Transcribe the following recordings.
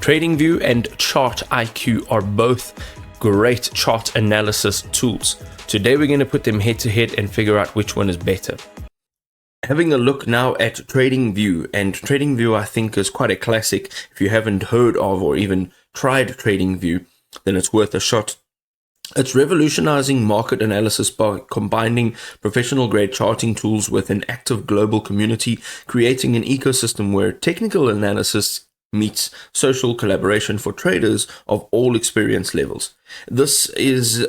TradingView and ChartIQ are both great chart analysis tools. Today we're going to put them head to head and figure out which one is better. Having a look now at TradingView, and TradingView I think is quite a classic. If you haven't heard of or even tried TradingView, then it's worth a shot. It's revolutionizing market analysis by combining professional grade charting tools with an active global community, creating an ecosystem where technical analysis meets social collaboration for traders of all experience levels. This is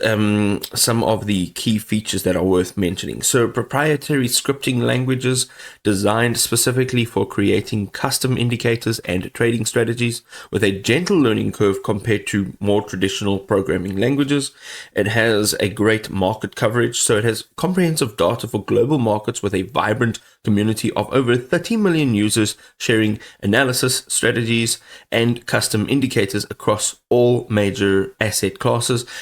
some of the key features that are worth mentioning. So proprietary scripting languages designed specifically for creating custom indicators and trading strategies with a gentle learning curve compared to more traditional programming languages. It has a great market coverage. So it has comprehensive data for global markets with a vibrant community of over 30 million users sharing analysis, strategies, and custom indicators across all major asset classes.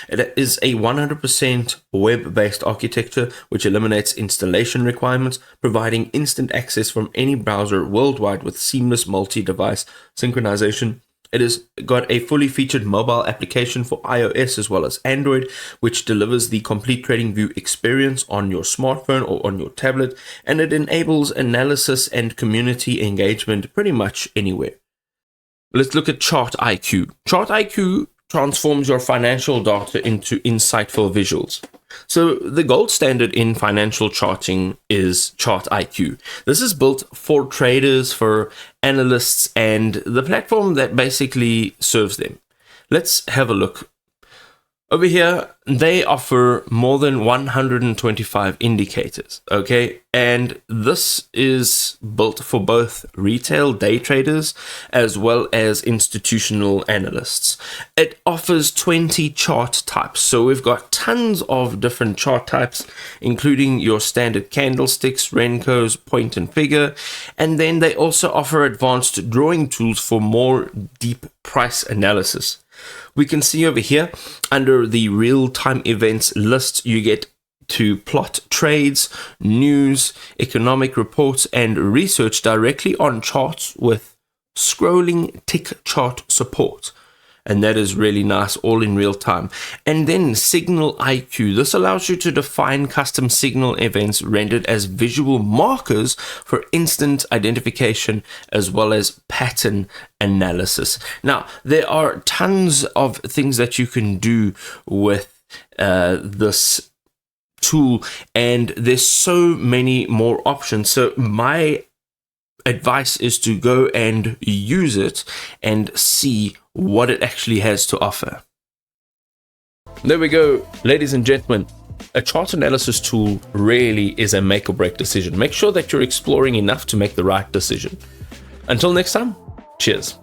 It is a 100% web-based architecture which eliminates installation requirements, providing instant access from any browser worldwide with seamless multi-device synchronization. It has got a fully featured mobile application for iOS as well as Android, which delivers the complete TradingView experience on your smartphone or on your tablet, and it enables analysis and community engagement pretty much anywhere. Let's look at ChartIQ. ChartIQ transforms your financial data into insightful visuals. So the gold standard in financial charting is ChartIQ. This is built for traders, for analysts, and the platform that basically serves them. Let's have a look. Over here, they offer more than 125 indicators, okay? And this is built for both retail day traders as well as institutional analysts. It offers 20 chart types. So we've got tons of different chart types, including your standard candlesticks, Renkos, point and figure. And then they also offer advanced drawing tools for more deep price analysis. We can see over here under the real-time events list, you get to plot trades, news, economic reports, and research directly on charts with scrolling tick chart support. And that is really nice, all in real time. And then Signal IQ. This allows you to define custom signal events rendered as visual markers for instant identification as well as pattern analysis. Now, there are tons of things that you can do with this tool, and there's so many more options. So my advice is to go and use it and see what it actually has to offer. There we go, ladies and gentlemen. A chart analysis tool really is a make or break decision. Make sure that you're exploring enough to make the right decision. Until next time, cheers.